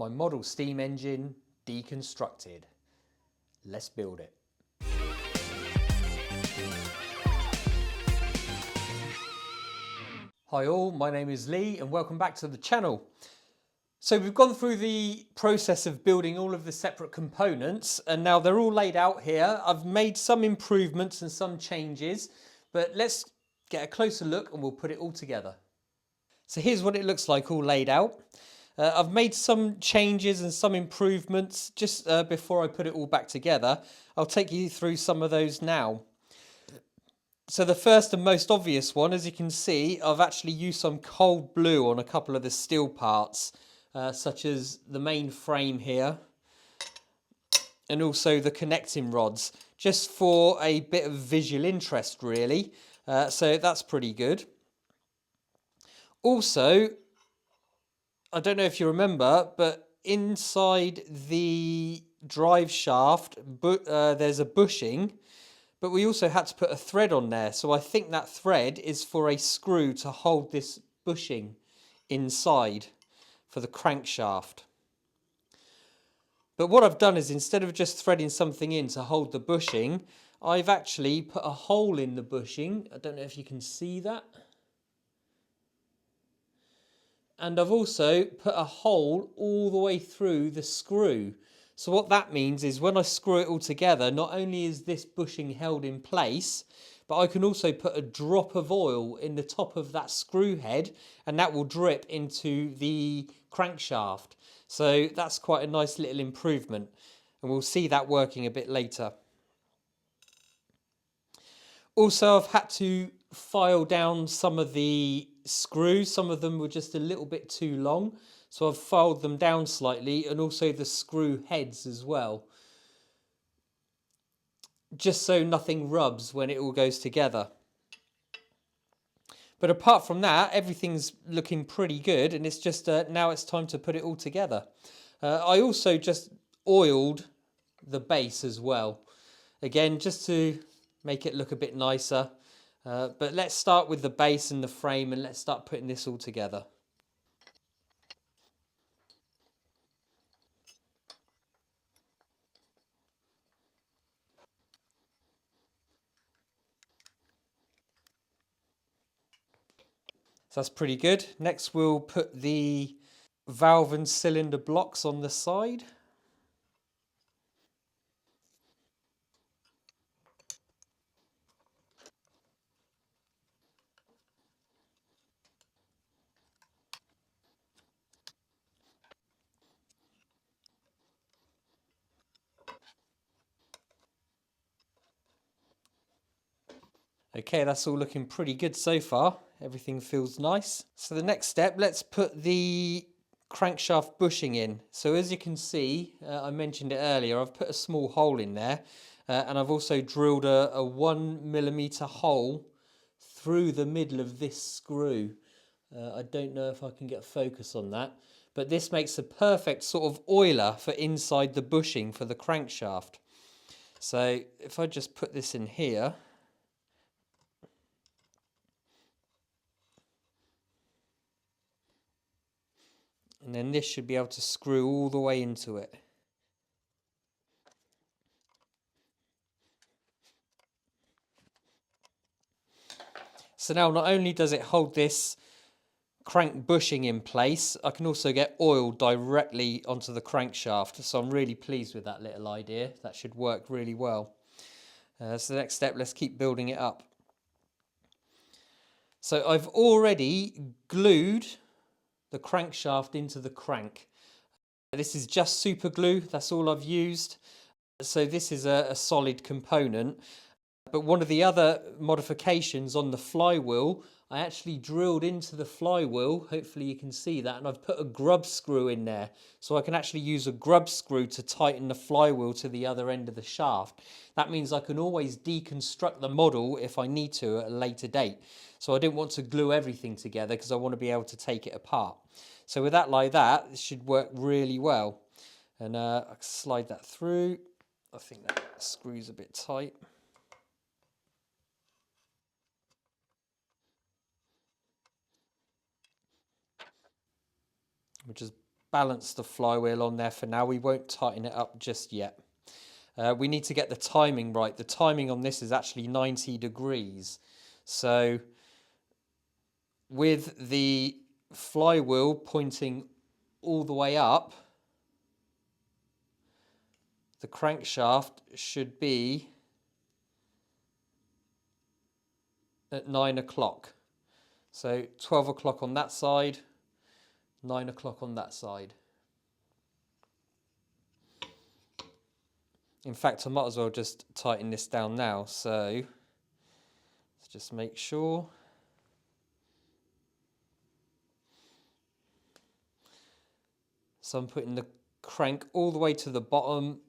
My model steam engine deconstructed. Let's build it. Hi all, my name is Lee and welcome back to the channel. So we've gone through the process of building all of the separate components and now they're all laid out here. I've made some improvements and some changes, but let's get a closer look and we'll put it all together. So here's what it looks like all laid out. I've made some changes and some improvements just before I put it all back together. I'll take you through some of those now. So the first and most obvious one, as you can see, I've actually used some cold blue on a couple of the steel parts, such as the main frame here and also the connecting rods, just for a bit of visual interest really. So that's pretty good. Also, I don't know if you remember, but inside the drive shaft, there's a bushing, but we also had to put a thread on there. So I think that thread is for a screw to hold this bushing inside for the crankshaft. But what I've done is instead of just threading something in to hold the bushing, I've actually put a hole in the bushing. I don't know if you can see that. And I've also put a hole all the way through the screw. So what that means is when I screw it all together, not only is this bushing held in place, but I can also put a drop of oil in the top of that screw head and that will drip into the crankshaft. So that's quite a nice little improvement and we'll see that working a bit later. Also, I've had to file down some of the screws. Some of them were just a little bit too long, so I've filed them down slightly, and also the screw heads as well, just so nothing rubs when it all goes together. But apart from that, everything's looking pretty good, and it's just now it's time to put it all together. I also just oiled the base as well, again just to make it look a bit nicer. But let's start with the base and the frame and let's start putting this all together. So that's pretty good. Next we'll put the valve and cylinder blocks on the side. Okay, that's all looking pretty good so far. Everything feels nice. So the next step, let's put the crankshaft bushing in. So as you can see, I mentioned it earlier, I've put a small hole in there and I've also drilled a 1mm hole through the middle of this screw. I don't know if I can get focus on that, but this makes a perfect sort of oiler for inside the bushing for the crankshaft. So if I just put this in here, and then this should be able to screw all the way into it. So now not only does it hold this crank bushing in place, I can also get oil directly onto the crankshaft. So I'm really pleased with that little idea. That should work really well. So the next step, let's keep building it up. So I've already glued the crankshaft into the crank. This is just super glue, that's all I've used. So this is a solid component. But one of the other modifications on the flywheel, I actually drilled into the flywheel, hopefully you can see that, and I've put a grub screw in there. So I can actually use a grub screw to tighten the flywheel to the other end of the shaft. That means I can always deconstruct the model if I need to at a later date. So I didn't want to glue everything together because I want to be able to take it apart. So with that like that, it should work really well. And I can slide that through. I think that screw's a bit tight. We'll just balance the flywheel on there for now. We won't tighten it up just yet. We need to get the timing right. The timing on this is actually 90 degrees. So with the flywheel pointing all the way up, the crankshaft should be at 9 o'clock. So 12 o'clock on that side, 9 o'clock on that side. In fact, I might as well just tighten this down now. So let's just make sure. So I'm putting the crank all the way to the bottom,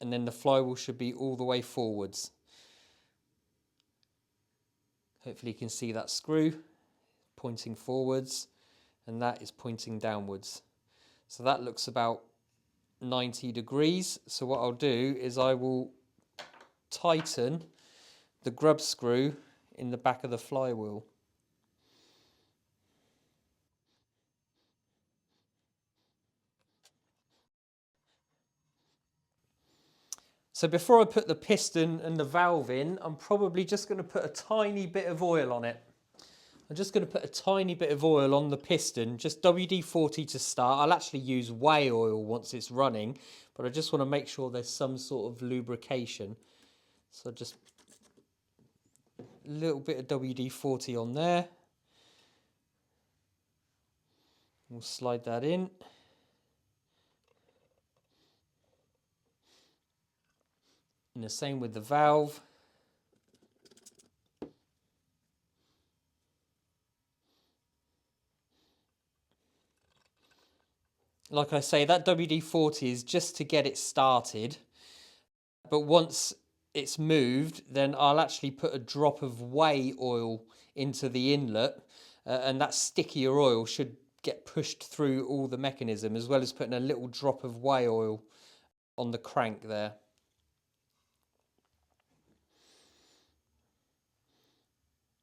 and then the flywheel should be all the way forwards. Hopefully you can see that screw pointing forwards, and that is pointing downwards. So that looks about 90 degrees. So what I'll do is I will tighten the grub screw in the back of the flywheel. So before I put the piston and the valve in, I'm probably just going to put a tiny bit of oil on it. I'm just going to put a tiny bit of oil on the piston, just WD-40 to start. I'll actually use whey oil once it's running, but I just want to make sure there's some sort of lubrication. So just a little bit of WD-40 on there. We'll slide that in. And the same with the valve. Like I say, that WD-40 is just to get it started. But once it's moved, then I'll actually put a drop of whey oil into the inlet. And that stickier oil should get pushed through all the mechanism, as well as putting a little drop of whey oil on the crank there.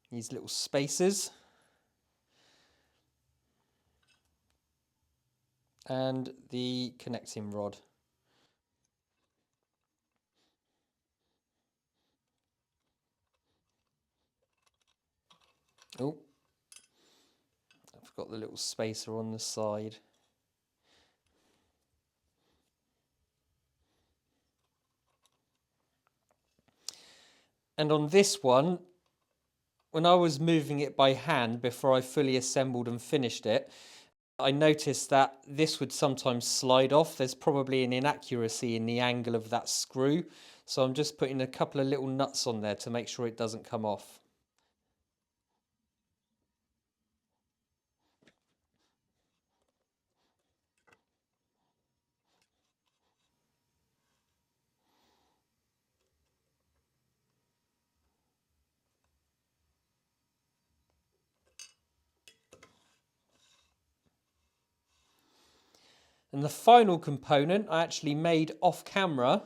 These little spacers. And the connecting rod. Oh, I've got the little spacer on the side. And on this one, when I was moving it by hand before I fully assembled and finished it, I noticed that this would sometimes slide off. There's probably an inaccuracy in the angle of that screw. So I'm just putting a couple of little nuts on there to make sure it doesn't come off. And the final component I actually made off camera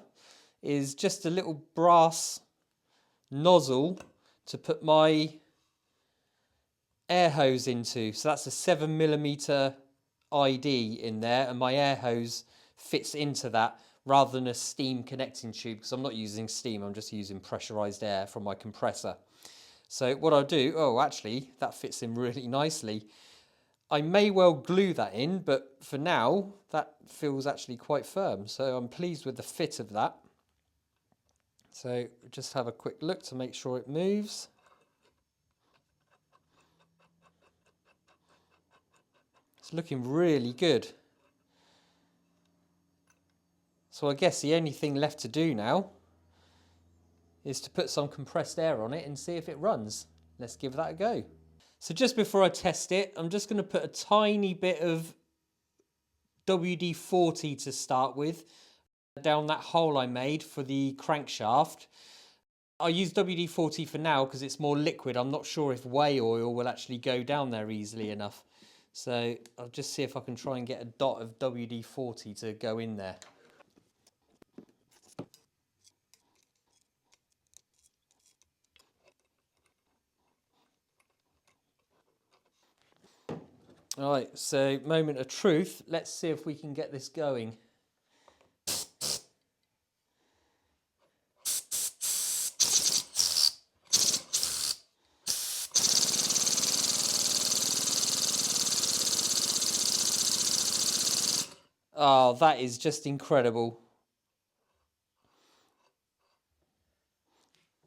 is just a little brass nozzle to put my air hose into. So that's a 7mm ID in there, and my air hose fits into that rather than a steam connecting tube, because I'm not using steam, I'm just using pressurized air from my compressor. So what I'll do, oh actually that fits in really nicely. I may well glue that in, but for now that feels actually quite firm, so I'm pleased with the fit of that. So just have a quick look to make sure it moves. It's looking really good. So I guess the only thing left to do now is to put some compressed air on it and see if it runs. Let's give that a go. So just before I test it, I'm just going to put a tiny bit of WD-40 to start with down that hole I made for the crankshaft. I use WD-40 for now because it's more liquid. I'm not sure if whey oil will actually go down there easily enough. So I'll just see if I can try and get a dot of WD-40 to go in there. All right, so moment of truth. Let's see if we can get this going. Oh, that is just incredible.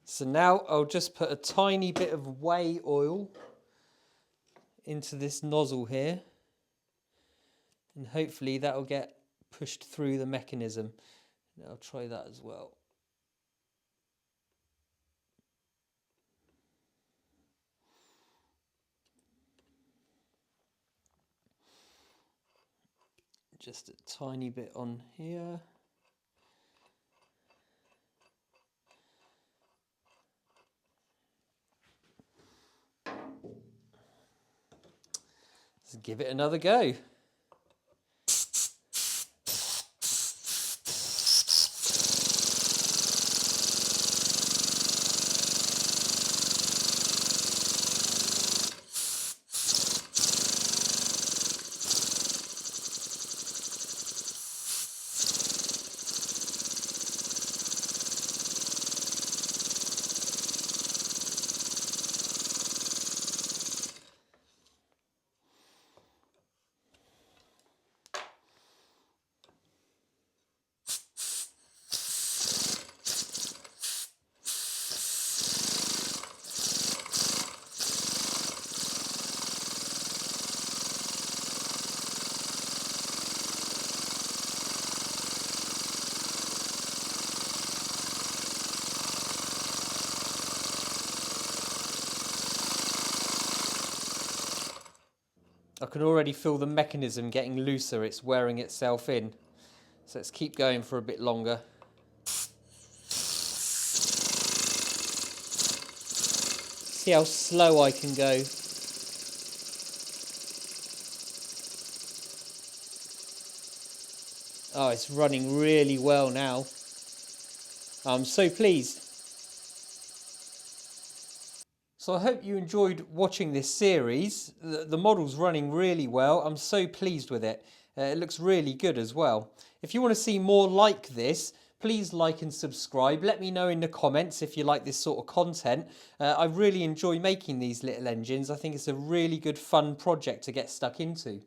So now I'll just put a tiny bit of whey oil into this nozzle here, and hopefully that'll get pushed through the mechanism. I'll try that as well. Just a tiny bit on here. Let's give it another go. I can already feel the mechanism getting looser, it's wearing itself in. So let's keep going for a bit longer. See how slow I can go. Oh, it's running really well now. I'm so pleased. So I hope you enjoyed watching this series. The model's running really well. I'm so pleased with it. It looks really good as well. If you want to see more like this, please like and subscribe. Let me know in the comments if you like this sort of content. I really enjoy making these little engines. I think it's a really good fun project to get stuck into.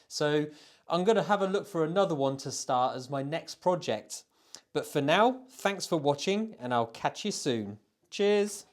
So I'm going to have a look for another one to start as my next project. But for now, thanks for watching and I'll catch you soon. Cheers.